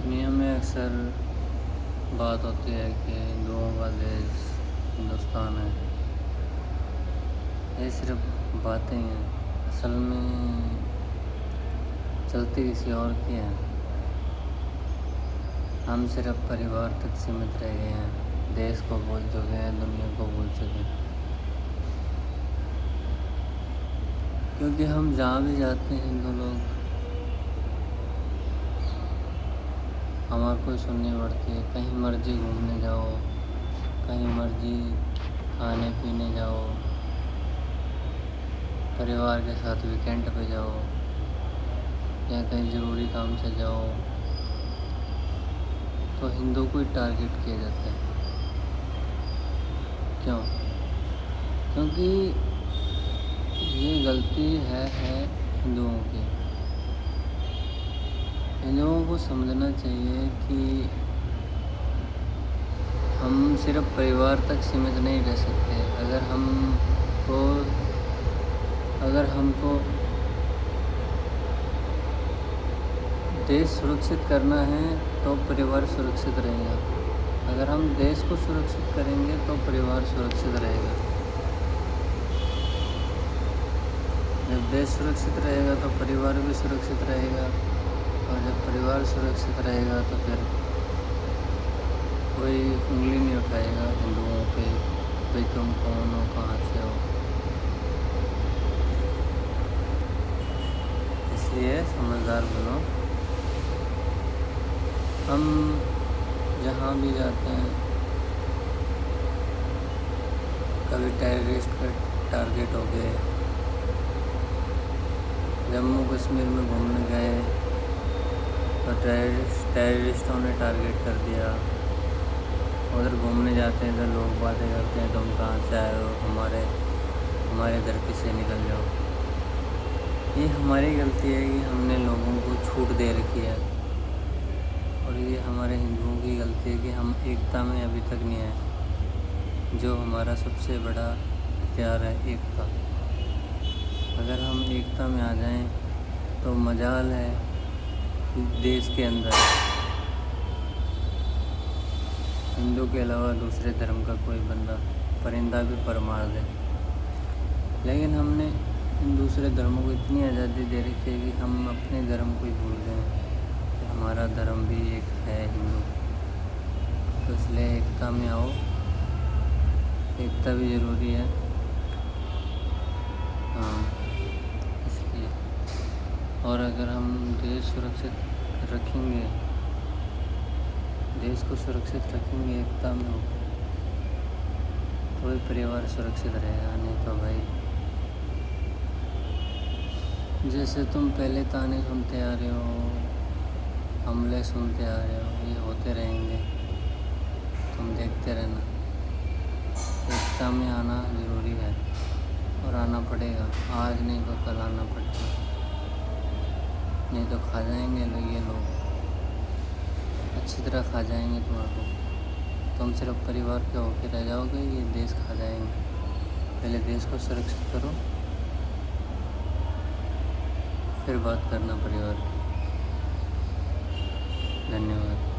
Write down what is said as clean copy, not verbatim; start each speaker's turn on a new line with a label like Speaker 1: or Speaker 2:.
Speaker 1: دنیا میں اکثر بات ہوتی ہے کہ ہندوؤں کا دیش ہندوستان ہے. یہ صرف باتیں ہیں، اصل میں چلتی کسی اور کی ہیں. ہم صرف پریوار تک سمت رہ گئے ہیں، دیش کو بھول چکے ہیں، دنیا کو بھول چکے ہیں. کیونکہ ہم جہاں بھی جاتے ہیں ہندو لوگ، ہمارا کوئی سننی پڑتی ہے. کہیں مرضی گھومنے جاؤ، کہیں مرضی کھانے پینے جاؤ، پریوار کے ساتھ ویکینڈ پہ جاؤ یا کہیں ضروری کام سے جاؤ تو ہندو کو ہی ٹارگیٹ کیا جاتا ہے. کیوں؟ کیونکہ یہ غلطی ہے ہندوؤں کی. ہندوؤں کو سمجھنا چاہیے کہ ہم صرف پریوار تک سمت نہیں رہ سکتے. اگر ہم کو دیش سرکشت کرنا ہے تو پریوار سرکشت رہے گا. اگر ہم دیش کو سرکشت کریں گے تو پریوار سرکشت رہے گا. جب دیش سرکشت رہے گا تو پریوار بھی سرکشت رہے گا، اور جب پریوار سرکشت رہے گا تو پھر کوئی انگلی نہیں اٹھائے گا ہندوؤں پہ، بھئی تم کون ہو، کہاں سے ہو. اس لیے سمجھدار بنو. ہم جہاں بھی جاتے ہیں کبھی ٹیررسٹ پہ ٹارگیٹ ہو گئے. جموں کشمیر میں گھومنے گئے تو ٹیررسٹوں نے ٹارگیٹ کر دیا. ادھر گھومنے جاتے ہیں تو لوگ باتیں کرتے ہیں تم کہاں سے آئے ہو، ہمارے دھرتی سے نکل جاؤ. یہ ہماری غلطی ہے کہ ہم نے لوگوں کو چھوٹ دے رکھی ہے، اور یہ ہمارے ہندوؤں کی غلطی ہے کہ ہم ایکتا میں ابھی تک نہیں آئے. جو ہمارا سب سے بڑا ہتھیار ہے ایکتا. اگر ہم ایکتا میں آ جائیں تو مجال ہے کہ دیش کے اندر ہندو کے علاوہ دوسرے دھرم کا کوئی بندہ پرندہ بھی پر مار دے. لیکن ہم نے ان دوسرے دھرموں کو اتنی آزادی دے رکھی ہے کہ ہم اپنے دھرم کو ہی بھول گئے ہیں کہ ہمارا دھرم بھی ایک ہے ہندو. تو اس لیے ایکتا میں آؤ، ایکتا بھی ضروری ہے. ہاں، اس لیے. اور اگر ہم دیش سرکشت رکھیں گے، دیش کو سرکشت رکھیں گے ایکتا میں ہو کے، تو ہی پریوار سرکشت رہے گا. نہیں تو بھائی جیسے تم پہلے تانے سنتے آ رہے ہو، حملے سنتے آ رہے ہو، یہ ہوتے رہیں گے. تم دیکھتے رہنا. ایکتا میں آنا ضروری ہے اور آنا پڑے گا. آج نہیں تو کل آنا پڑے گا، نہیں تو کھا جائیں گے یہ لوگ. اچھی طرح کھا جائیں گے تمہارے کو. تم صرف پریوار کے ہو کے رہ جاؤ گے، یہ دیش کھا جائیں گے. پہلے دیش کو سرکشت کرو، پھر بات کرنا پریوار کی. دھنیہ واد.